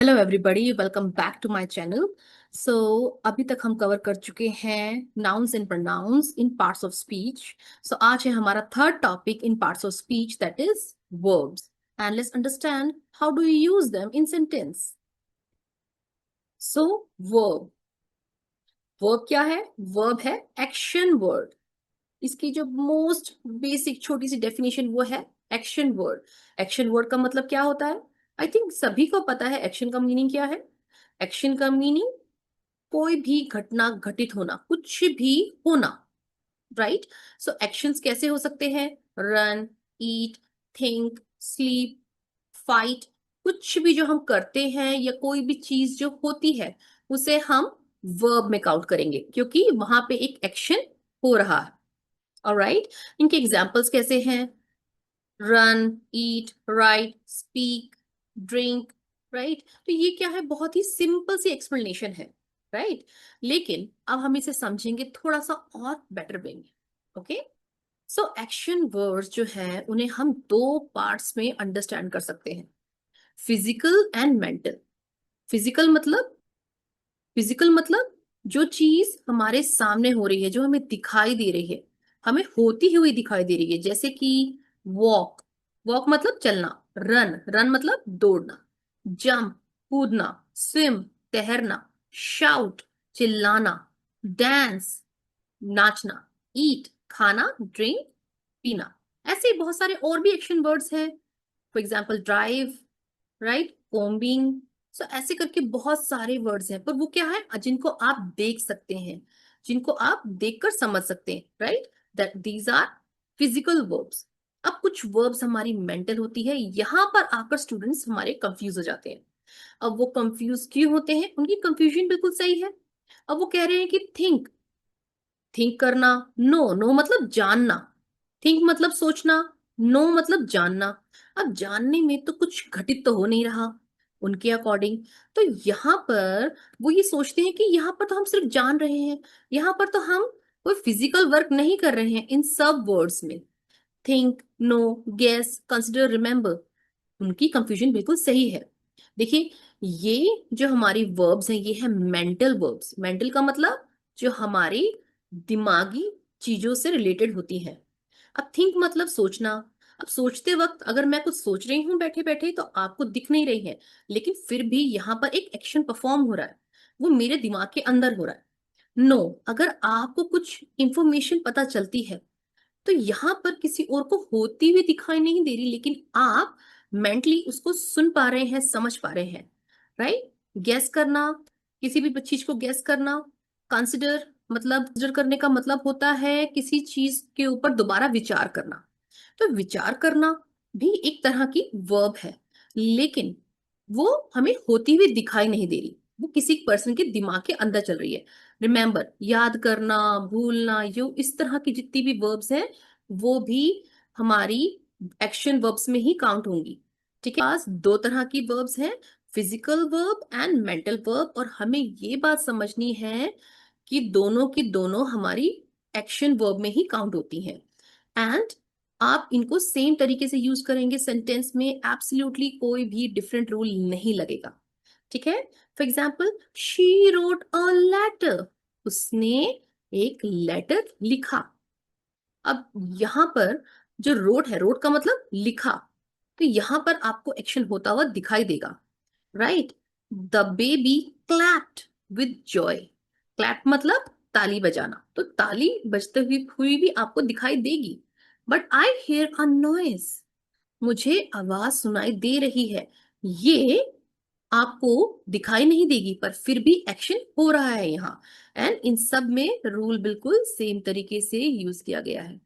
Hello everybody, welcome back to my channel. So अभी तक हम कवर कर चुके हैं nouns and pronouns in parts of speech. So आज है हमारा third topic in parts of speech, that is verbs. And let's understand how do you use them in sentence. So verb, verb क्या है? Verb है action word. इसकी जो most basic छोटी सी definition वो है एक्शन वर्ड। एक्शन वर्ड का मतलब क्या होता है? आई थिंक सभी को पता है एक्शन का मीनिंग क्या है। एक्शन का मीनिंग कोई भी घटना घटित होना, कुछ भी होना, राइट। सो एक्शंस कैसे हो सकते हैं? रन, ईट, थिंक, स्लीप, फाइट। कुछ भी जो हम करते हैं या कोई भी चीज जो होती है उसे हम वर्ब में काउंट करेंगे क्योंकि वहां पे एक एक्शन हो रहा है। ऑलराइट, इनके एग्जाम्पल्स कैसे हैं? रन, ईट, राइट, स्पीक, ड्रिंक, राइट। तो ये क्या है? बहुत ही सिंपल सी एक्सप्लेनेशन है, राइट। लेकिन अब हम इसे समझेंगे थोड़ा सा और बेटर वे में। ओके, सो एक्शन वर्ड्स जो है उन्हें हम दो पार्ट्स में अंडरस्टैंड कर सकते हैं, फिजिकल एंड मेंटल। फिजिकल मतलब, फिजिकल मतलब जो चीज हमारे सामने हो रही है, जो हमें दिखाई दे रही है, हमें होती हुई दिखाई दे रही है, जैसे कि वॉक। वॉक मतलब चलना। रन, रन मतलब दौड़ना। जंप, कूदना। स्विम, तैरना। शाउट, चिल्लाना। डांस, नाचना। ईट, खाना। ड्रिंक, पीना। ऐसे ही बहुत सारे और भी एक्शन वर्ड्स हैं। For example drive, write, combing. So ऐसे करके बहुत सारे वर्ड्स हैं, पर वो क्या है? जिनको आप देख सकते हैं, जिनको आप देखकर समझ सकते हैं, right. That these are physical verbs. अब कुछ वर्ब्स हमारी मेंटल होती है, यहां पर आकर स्टूडेंट्स हमारे कंफ्यूज हो जाते हैं। अब वो कंफ्यूज क्यों होते हैं? उनकी कंफ्यूजन बिल्कुल सही है। अब वो कह रहे हैं कि थिंक, थिंक करना। नो, नो मतलब जानना। थिंक मतलब सोचना। नो मतलब जानना। अब जानने में तो कुछ घटित तो हो नहीं रहा उनके अकॉर्डिंग। तो यहाँ पर वो ये सोचते हैं कि यहाँ पर तो हम सिर्फ जान रहे हैं, यहाँ पर तो हम कोई फिजिकल वर्क नहीं कर रहे हैं इन सब वर्ड्स में। Think, know, guess, consider, remember. उनकी कंफ्यूजन बिल्कुल सही है। देखिए, ये जो हमारी वर्ब्स हैं ये है मेंटल वर्ब्स। मेंटल का मतलब जो हमारी दिमागी चीजों से रिलेटेड होती हैं। अब थिंक मतलब सोचना। अब सोचते वक्त अगर मैं कुछ सोच रही हूँ बैठे बैठे तो आपको दिख नहीं रही है, लेकिन फिर भी यहाँ पर एक एक्शन परफॉर्म हो रहा है, वो मेरे दिमाग के अंदर हो रहा है। नो, अगर आपको कुछ इंफॉर्मेशन पता चलती है तो यहाँ पर किसी और को होती हुई दिखाई नहीं दे रही, लेकिन आप मेंटली उसको सुन पा रहे हैं, समझ पा रहे हैं, राइट। गैस करना, किसी भी चीज को गैस करना। कंसिडर मतलब, कंसिडर करने का मतलब होता है किसी चीज के ऊपर दोबारा विचार करना। तो विचार करना भी एक तरह की वर्ब है, लेकिन वो हमें होती हुई दिखाई नहीं दे रही, वो किसी पर्सन के दिमाग के अंदर चल रही है। रिमेम्बर, याद करना, भूलना, यो इस तरह की जितनी भी वर्ब्स हैं वो भी हमारी एक्शन वर्ब्स में ही काउंट होंगी। ठीक है, पास दो तरह की वर्ब्स हैं, physical verb and mental verb, और हमें ये बात समझनी है कि दोनों की दोनों हमारी एक्शन वर्ब में ही काउंट होती हैं। एंड आप इनको सेम तरीके से यूज करेंगे सेंटेंस में, एब्सोल्युटली कोई भी डिफरेंट रूल नहीं लगेगा। ठीक है, for example, she wrote a letter, उसने एक लेटर लिखा। अब यहां पर जो रोट है, रोट का मतलब लिखा, तो यहां पर आपको एक्शन होता हुआ दिखाई देगा, right. The baby clapped with Joy. Clap मतलब ताली बजाना, तो ताली बजते हुई भी आपको दिखाई देगी। But I hear a noise, मुझे आवाज सुनाई दे रही है, ये आपको दिखाई नहीं देगी, पर फिर भी एक्शन हो रहा है यहाँ। एंड इन सब में रूल बिल्कुल सेम तरीके से यूज किया गया है।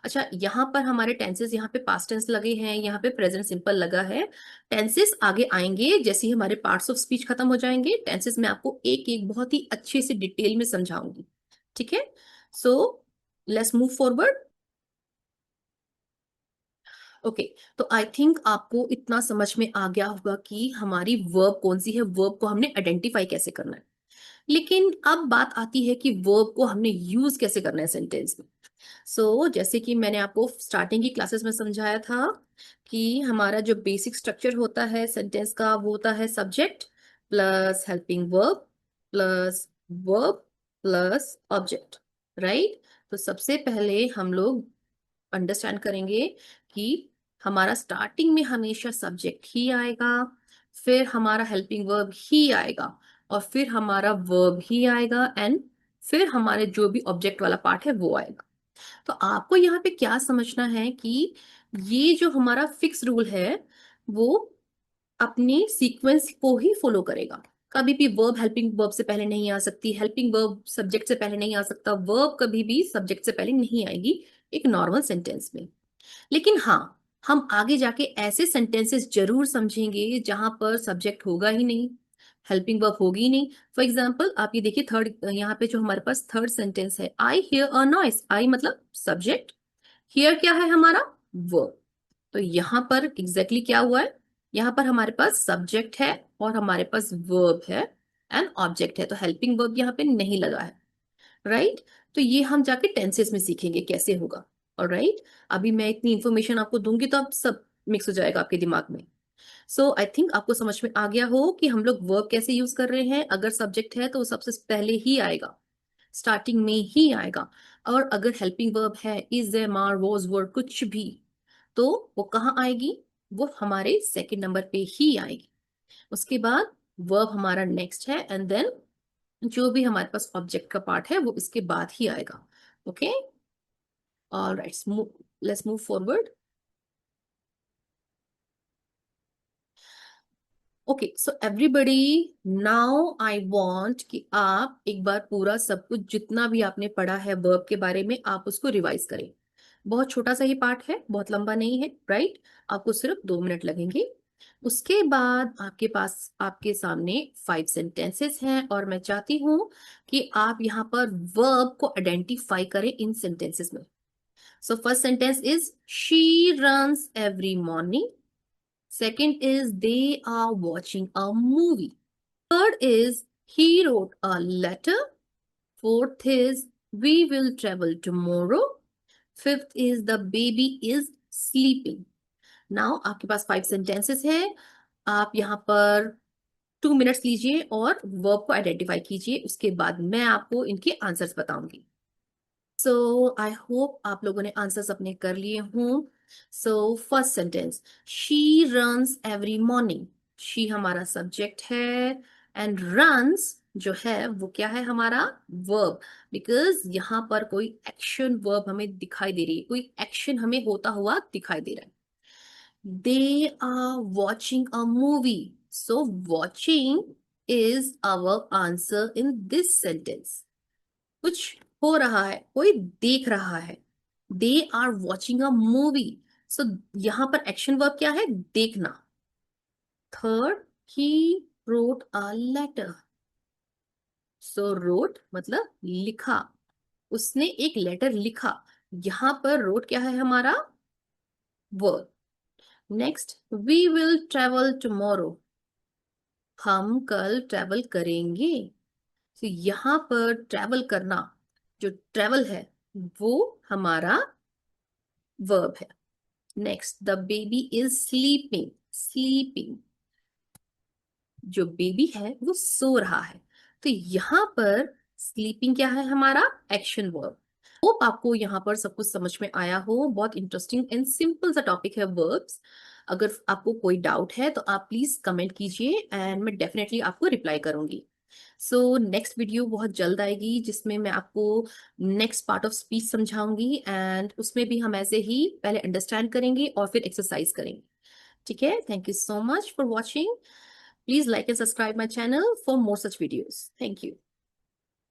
अच्छा, यहाँ पर हमारे टेंसेस, यहाँ पे पास्ट टेंस लगे हैं, यहाँ पे प्रेजेंट सिंपल लगा है। टेंसेस आगे आएंगे जैसे ही हमारे पार्ट्स ऑफ स्पीच खत्म हो जाएंगे, टेंसेस मैं आपको एक एक बहुत ही अच्छे से डिटेल में समझाऊंगी। ठीक है, so let's move forward. Okay, तो आई थिंक आपको इतना समझ में आ गया होगा कि हमारी वर्ब कौन सी है, वर्ब को हमने आइडेंटिफाई कैसे करना है। लेकिन अब बात आती है कि वर्ब को हमने यूज कैसे करना है सेंटेंस में। जैसे कि मैंने आपको स्टार्टिंग की क्लासेस में समझाया था कि हमारा जो बेसिक स्ट्रक्चर होता है सेंटेंस का वो होता है subject plus helping verb plus verb plus object, right. तो सबसे पहले हम लोग अंडरस्टैंड करेंगे कि हमारा स्टार्टिंग में हमेशा सब्जेक्ट ही आएगा, फिर हमारा हेल्पिंग वर्ब ही आएगा, और फिर हमारा वर्ब ही आएगा, एंड फिर हमारे जो भी ऑब्जेक्ट वाला पार्ट है वो आएगा। तो आपको यहाँ पे क्या समझना है कि ये जो हमारा फिक्स रूल है वो अपने सीक्वेंस को ही फॉलो करेगा। कभी भी वर्ब हेल्पिंग वर्ब से पहले नहीं आ सकती, हेल्पिंग वर्ब सब्जेक्ट से पहले नहीं आ सकता, वर्ब कभी भी सब्जेक्ट से पहले नहीं आएगी एक नॉर्मल सेंटेंस में। लेकिन हाँ, हम आगे जाके ऐसे सेंटेंसेस जरूर समझेंगे जहां पर सब्जेक्ट होगा ही नहीं, हेल्पिंग वर्ब होगी ही नहीं। फॉर एग्जाम्पल आप ये देखिए, थर्ड यहाँ पे जो हमारे पास थर्ड सेंटेंस है, आई हियर अ नॉइस, आई मतलब सब्जेक्ट, हियर क्या है हमारा वर्ब। तो यहाँ पर एग्जैक्टली exactly क्या हुआ है, यहाँ पर हमारे पास सब्जेक्ट है और हमारे पास वर्ब है एंड ऑब्जेक्ट है, तो हेल्पिंग वर्ब यहाँ पे नहीं लगा है, राइट। तो ये हम जाके टेंसेस में सीखेंगे कैसे होगा। और राइट, अभी मैं इतनी इंफॉर्मेशन आपको दूंगी तो आप सब मिक्स हो जाएगा आपके दिमाग में। आई थिंक आपको समझ में आ गया हो कि हम लोग वर्ब कैसे यूज कर रहे हैं। अगर सब्जेक्ट है तो वो सबसे पहले ही आएगा, स्टार्टिंग में ही आएगा। और अगर हेल्पिंग वर्ब है, इज देयर, आर, वाज, वर, कुछ भी, तो वो कहाँ आएगी, वो हमारे सेकंड नंबर पे ही आएगी। उसके बाद वर्ब हमारा नेक्स्ट है, एंड देन जो भी हमारे पास ऑब्जेक्ट का पार्ट है वो इसके बाद ही आएगा। Okay, alright, let's move forward. Okay, so everybody, now I want कि आप एक बार पूरा सब कुछ जितना भी आपने पढ़ा है वर्ब के बारे में आप उसको रिवाइज करें। बहुत छोटा सा ही पार्ट है, बहुत लंबा नहीं है, राइट। आपको सिर्फ 2 मिनट लगेंगे। उसके बाद आपके पास आपके सामने 5 सेंटेंसेस हैं और मैं चाहती हूं कि आप यहाँ पर वर्ब को आइडेंटिफाई करें इन सेंटेंसेस में। So first sentence is she runs every morning. Second is they are watching a movie. Third is he wrote a letter. Fourth is we will travel tomorrow. Fifth is the baby is sleeping. Now आपके पास 5 sentences है। आप यहाँ पर 2 minutes लीजिए और verb को identify कीजिए, उसके बाद मैं आपको इनके आंसर्स बताऊंगी। आई होप आप लोगों ने आंसर्स अपने कर लिए हों। First sentence, she runs every morning. She हमारा सब्जेक्ट है एंड रन्स जो है वो क्या है हमारा वर्ब, बिकॉज यहाँ पर कोई एक्शन वर्ब हमें दिखाई दे रही है, कोई एक्शन हमें होता हुआ दिखाई दे रहा है। They are watching a movie, so watching is our answer in this sentence. कुछ हो रहा है, कोई देख रहा है, they are watching a movie. So यहां पर एक्शन वर्ब क्या है, देखना। Third, he wrote a letter. So wrote मतलब लिखा, उसने एक लेटर लिखा। यहां पर रोट क्या है हमारा verb. Next, we will travel tomorrow. हम कल ट्रेवल करेंगे। तो यहां पर ट्रेवल करना, जो ट्रेवल है वो हमारा वर्ब है। Next, the baby is sleeping. Sleeping, जो बेबी है वो सो रहा है। तो यहाँ पर स्लीपिंग क्या है हमारा एक्शन वर्ब। होप आपको यहाँ पर सब कुछ समझ में आया हो। बहुत इंटरेस्टिंग एंड सिंपल सा टॉपिक है वर्ब्स। अगर आपको कोई डाउट है तो आप प्लीज कमेंट कीजिए एंड मैं डेफिनेटली आपको रिप्लाई करूंगी। नेक्स्ट वीडियो बहुत जल्द आएगी जिसमें मैं आपको नेक्स्ट पार्ट ऑफ स्पीच समझाऊंगी एंड उसमें भी हम ऐसे ही पहले अंडरस्टैंड करेंगे और फिर एक्सरसाइज करेंगे। ठीक है, thank you so much for watching. Please like and subscribe my channel for more such videos. Thank you.